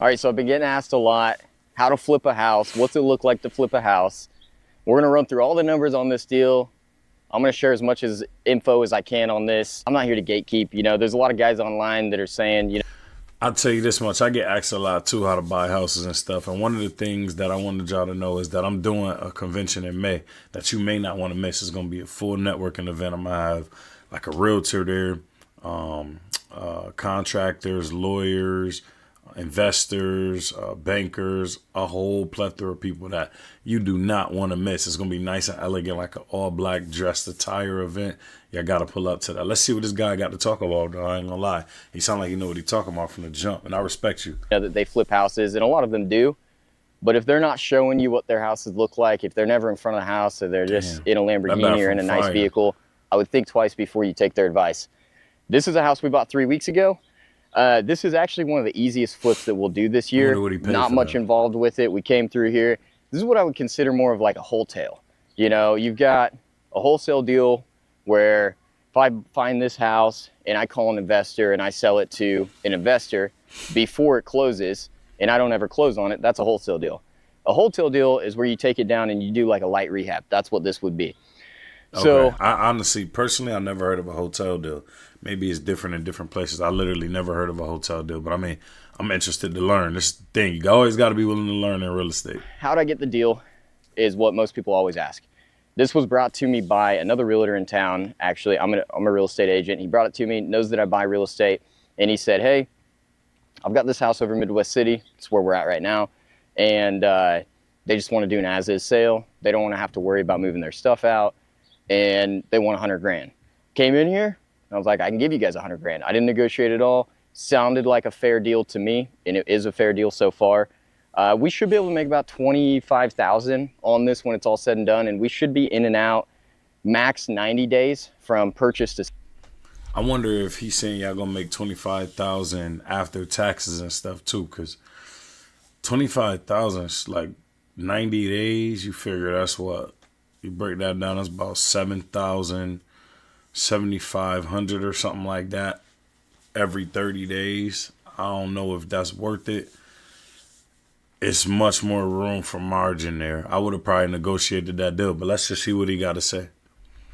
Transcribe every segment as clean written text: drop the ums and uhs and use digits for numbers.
All right, so I've been getting asked a lot how to flip a house, what's it look like to flip a house. We're gonna run through all the numbers on this deal. I'm gonna share as much as info as I can on this. I'm not here to gatekeep. You know, there's a lot of guys online that are saying, you know, I'll tell you this much. I get asked a lot too how to buy houses and stuff. And one of the things that I wanted y'all to know is that I'm doing a convention in May that you may not want to miss. It's going to be a full networking event. I'm going to have like a realtor there, contractors, lawyers, investors, bankers, a whole plethora of people that you do not want to miss. It's going to be nice and elegant, like an all black dressed attire event. Y'all got to pull up to that. Let's see what this guy got to talk about, though. I ain't going to lie. He sound like he know what he talking about from the jump, and I respect you. that they flip houses, and a lot of them do. But if they're not showing you what their houses look like, if they're never in front of the house or they're just in a Lamborghini or in a nice vehicle, I would think twice before you take their advice. This is a house we bought 3 weeks ago. This is actually one of the easiest flips that we'll do this year. Not much involved with it. We came through here. This is what I would consider more of like a wholesale. You know, you've got a wholesale deal where if I find this house and I call an investor and I sell it to an investor before it closes and I don't ever close on it, that's a wholesale deal. A wholesale deal is where you take it down and you do like a light rehab. That's what this would be. Okay. So I honestly, personally, I never heard of a hotel deal. Maybe it's different in different places. I literally never heard of a hotel deal, but I mean, I'm interested to learn. This thing, you always got to be willing to learn in real estate. How'd I get the deal is what most people always ask. This was brought to me by another realtor in town. Actually, I'm a real estate agent. He brought it to me, knows that I buy real estate, and he said, hey, I've got this house over in Midwest City. It's where we're at right now. And they just want to do an as-is sale. They don't want to have to worry about moving their stuff out. And they want 100 grand. Came in here, I was like, I can give you guys 100 grand. I didn't negotiate at all. Sounded like a fair deal to me, and it is a fair deal so far. We should be able to make about 25,000 on this when it's all said and done, and we should be in and out max 90 days from purchase to. I wonder if he's saying y'all gonna make 25,000 after taxes and stuff too, because 25,000 is like 90 days. You figure that's what. You break that down, that's about 7,000, 7,500 or something like that every 30 days. I don't know if that's worth it. It's much more room for margin there. I would have probably negotiated that deal, but let's just see what he got to say.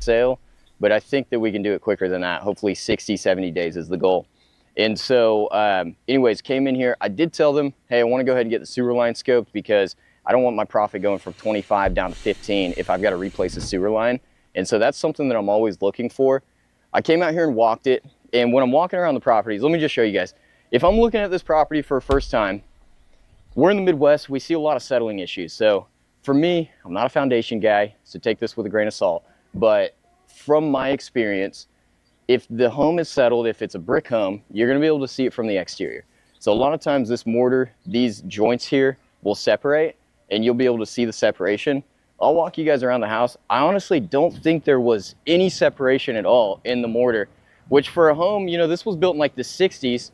Sale, but I think that we can do it quicker than that. Hopefully 60, 70 days is the goal. And so anyways, came in here. I did tell them, hey, I want to go ahead and get the sewer line scoped because I don't want my profit going from 25 down to 15 if I've got to replace a sewer line. And so that's something that I'm always looking for. I came out here and walked it. And when I'm walking around the properties, let me just show you guys. If I'm looking at this property for a first time, we're in the Midwest, we see a lot of settling issues. So for me, I'm not a foundation guy, so take this with a grain of salt. But from my experience, if the home is settled, if it's a brick home, you're gonna be able to see it from the exterior. So a lot of times this mortar, these joints here will separate and you'll be able to see the separation. I'll walk you guys around the house. I honestly don't think there was any separation at all in the mortar, which for a home, you know, this was built in like the 60s,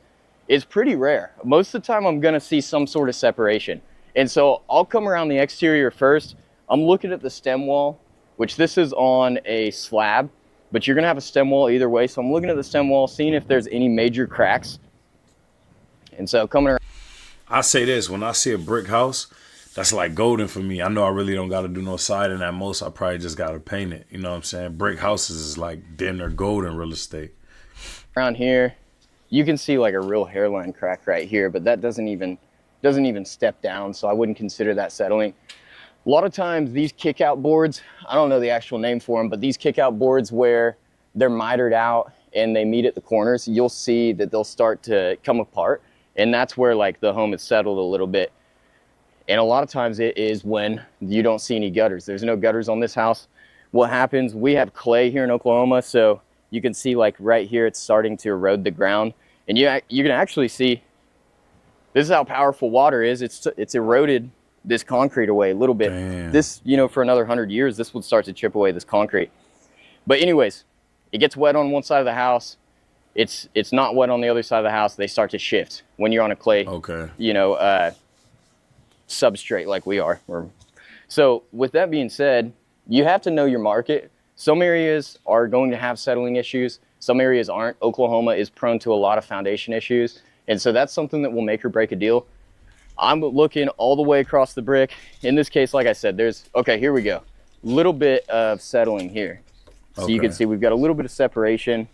is pretty rare. Most of the time I'm gonna see some sort of separation. And so I'll come around the exterior first. I'm looking at the stem wall, which this is on a slab, but you're gonna have a stem wall either way. So I'm looking at the stem wall, seeing if there's any major cracks. And so coming around. I say this, when I see a brick house, that's like golden for me. I know I really don't got to do no siding at most. I probably just got to paint it. You know what I'm saying? Brick houses is like damn near gold in real estate. Around here, you can see like a real hairline crack right here, but that doesn't even step down, so I wouldn't consider that settling. A lot of times these kick out boards, I don't know the actual name for them, but these kick out boards where they're mitered out and they meet at the corners, you'll see that they'll start to come apart, and that's where like the home is settled a little bit. And a lot of times it is when you don't see any gutters. There's no gutters on this house. What happens, we have clay here in Oklahoma, so you can see like right here, it's starting to erode the ground. And you can actually see, this is how powerful water is. It's eroded this concrete away a little bit. Damn. This, you know, for another 100 years, this would start to chip away this concrete. But anyways, it gets wet on one side of the house. It's not wet on the other side of the house. They start to shift when you're on a clay, you know, substrate like we are. So with that being said, you have to know your market. Some areas are going to have settling issues. Some areas aren't. Oklahoma is prone to a lot of foundation issues. And so that's something that will make or break a deal. I'm looking all the way across the brick. In this case, like I said, okay, here we go. Little bit of settling here. So you can see we've got a little bit of separation.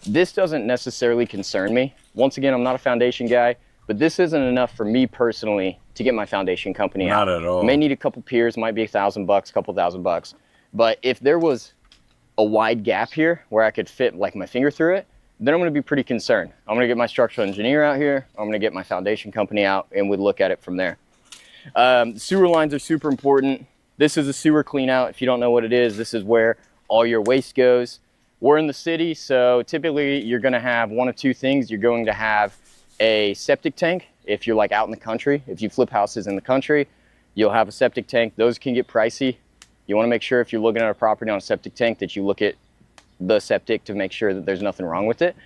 This doesn't necessarily concern me. Once again, I'm not a foundation guy, but this isn't enough for me personally to get my foundation company out. Not at all. May need a couple piers, might be $1,000, couple $1,000. But if there was a wide gap here where I could fit like my finger through it, then I'm gonna be pretty concerned. I'm gonna get my structural engineer out here, I'm gonna get my foundation company out, and we'd look at it from there. Sewer lines are super important. This is a sewer clean out. If you don't know what it is, this is where all your waste goes. We're in the city, so typically you're gonna have one of two things. You're going to have a septic tank. If you're like out in the country, if you flip houses in the country, you'll have a septic tank. Those can get pricey. You wanna make sure if you're looking at a property on a septic tank that you look at the septic to make sure that there's nothing wrong with it.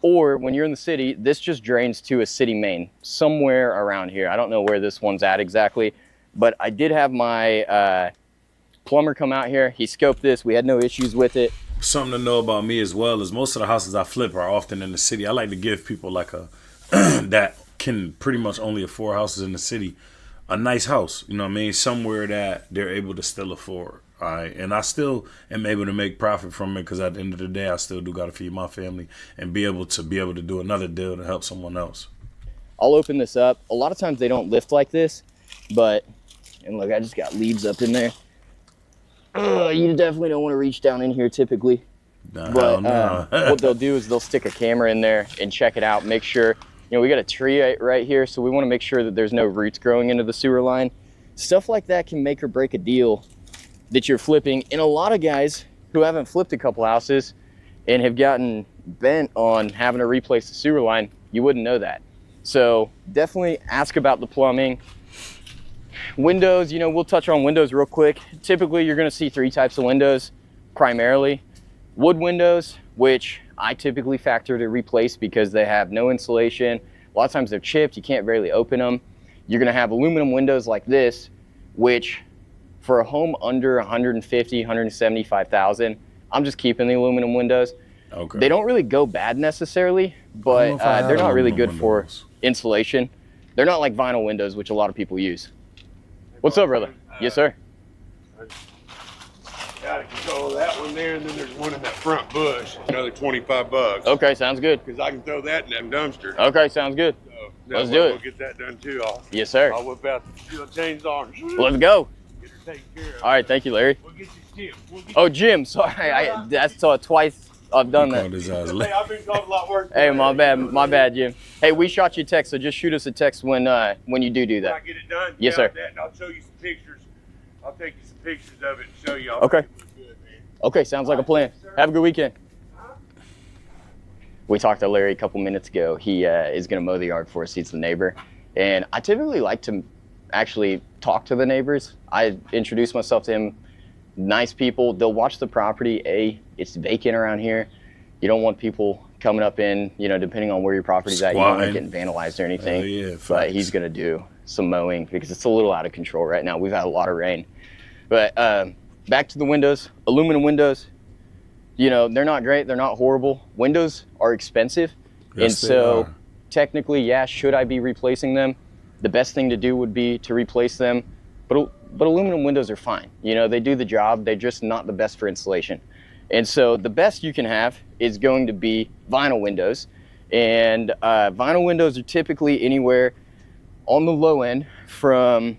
Or when you're in the city, this just drains to a city main somewhere around here. I don't know where this one's at exactly, but I did have my plumber come out here. He scoped this. We had no issues with it. Something to know about me as well is most of the houses I flip are often in the city. I like to give people like a that can pretty much only afford houses in the city a nice house. You know what I mean? Somewhere that they're able to still afford. All right, and I still am able to make profit from it because at the end of the day, I still do got to feed my family and be able to do another deal to help someone else. I'll open this up. A lot of times they don't lift like this, but, and look, I just got leaves up in there. You definitely don't want to reach down in here typically. But what they'll do is they'll stick a camera in there and check it out, make sure, you know, we got a tree right here, so we want to make sure that there's no roots growing into the sewer line. Stuff like that can make or break a deal that you're flipping. And a lot of guys who haven't flipped a couple houses and have gotten bent on having to replace the sewer line, you wouldn't know that. So definitely ask about the plumbing. Windows, you know, we'll touch on windows real quick. Typically you're gonna see three types of windows primarily. Wood windows, which I typically factor to replace because they have no insulation. A lot of times they're chipped, you can't barely open them. You're gonna have aluminum windows like this, which for a home under 150, 175,000, I'm just keeping the aluminum windows. Okay. They don't really go bad necessarily, but they're not really good for insulation. They're not like vinyl windows, which a lot of people use. What's up, brother? Yes, sir. Gotta control that one there, and then there's one in that front bush, another $25. Okay, sounds good. Because I can throw that in that dumpster. Okay, sounds good. So Let's do it. We'll get that done too. Yes, sir. I'll whip out the chainsaw and Let's go. get her taken care of. All right, thank you, Larry. We'll get you Jim. Oh, Jim, sorry. That's twice I've done that. Hey, I've been called a lot worse. Hey, my bad, Jim. Hey, we shot you a text, so just shoot us a text when you do When I that. get it done, Yes, sir. That, and I'll show you some pictures. I'll take you some pictures of it and show you. Okay. It looks good, man. Okay, sounds like a plan. Have a good weekend. We talked to Larry a couple minutes ago. He is going to mow the yard for us. He's the neighbor. And I typically like to actually talk to the neighbors. I introduce myself to him. Nice people. They'll watch the property. It's vacant around here. You don't want people coming up in, you know, depending on where your property's at, you don't want it getting vandalized or anything. Yeah, but he's going to do some mowing because it's a little out of control right now. We've had a lot of rain. But back to the windows, aluminum windows. You know, they're not great. They're not horrible. Windows are expensive. Yes, and so technically, yeah, should I be replacing them? The best thing to do would be to replace them. But aluminum windows are fine. You know, they do the job. They're just not the best for insulation. And so the best you can have is going to be vinyl windows. And vinyl windows are typically anywhere on the low end from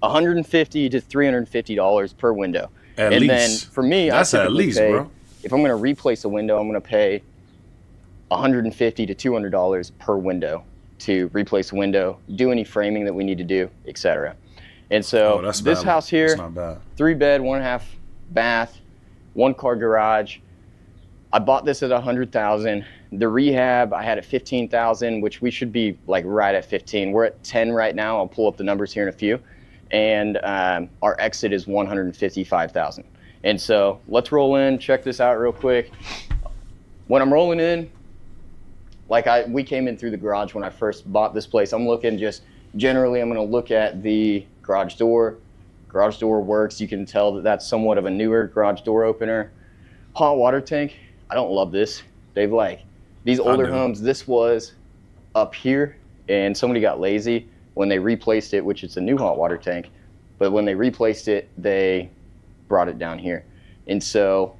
$150 to $350 per window. At and least. then for me, That's I at typically least, pay, bro. if I'm going to replace a window, I'm going to pay $150 to $200 per window to replace a window, do any framing that we need to do, etc. And so that's this valid. house here, That's not bad. 3-bed, 1.5 bath, 1-car garage. I bought this at $100,000. The rehab I had at $15,000, which we should be like right at 15. We're at 10 right now. I'll pull up the numbers here in a few. And our exit is $155,000. And so let's roll in, check this out real quick. When I'm rolling in, we came in through the garage when I first bought this place. I'm looking just generally, I'm going to look at the garage door. Garage door works. You can tell that that's somewhat of a newer garage door opener. Hot water tank. I don't love this. They've these older homes, this was up here and somebody got lazy When they replaced it, which it's a new hot water tank, but when they replaced it, they brought it down here. And so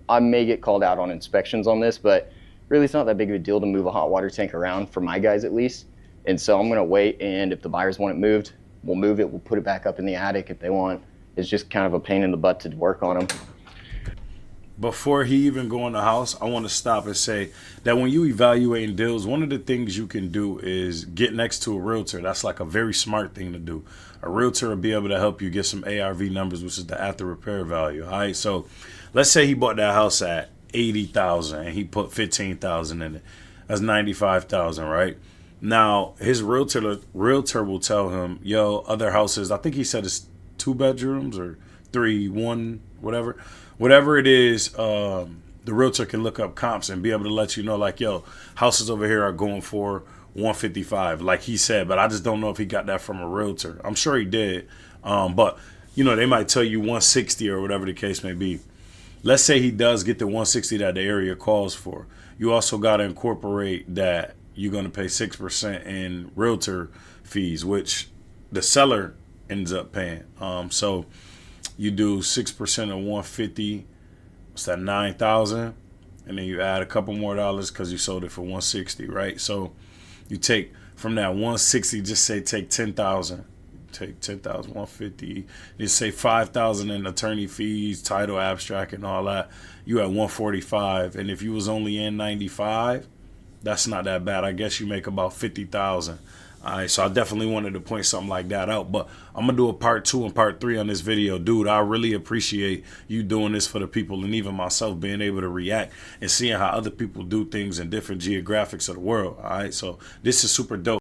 I may get called out on inspections on this, but really it's not that big of a deal to move a hot water tank around, for my guys at least. And so I'm gonna wait, and if the buyers want it moved, we'll move it, we'll put it back up in the attic if they want. It's just kind of a pain in the butt to work on them. Before he even go in the house, I want to stop and say that when you evaluating deals, one of the things you can do is get next to a realtor. That's like a very smart thing to do. A realtor will be able to help you get some ARV numbers, which is the after repair value. All right. So let's say he bought that house at 80,000 and he put 15,000 in it. That's 95,000, right? Now his realtor will tell him, yo, other houses, I think he said it's 2 bedrooms or 3, 1, whatever it is, the realtor can look up comps and be able to let you know, like, yo, houses over here are going for 155, like he said, but I just don't know if he got that from a realtor. I'm sure he did, but you know, they might tell you 160 or whatever the case may be. Let's say he does get the 160 that the area calls for. You also got to incorporate that you're going to pay 6% in realtor fees, which the seller ends up paying. So you do 6% of 150, what's that, 9,000, and then you add a couple more dollars because you sold it for 160, right? So you take from that 160, just say take 10,000, take 10,000, 150, just say 5,000 in attorney fees, title, abstract, and all that. You at 145, and if you was only in 95, that's not that bad. I guess you make about 50,000. All right, so I definitely wanted to point something like that out, but I'm gonna do a part 2 and part 3 on this video. Dude, I really appreciate you doing this for the people, and even myself being able to react and seeing how other people do things in different geographics of the world. All right, so this is super dope.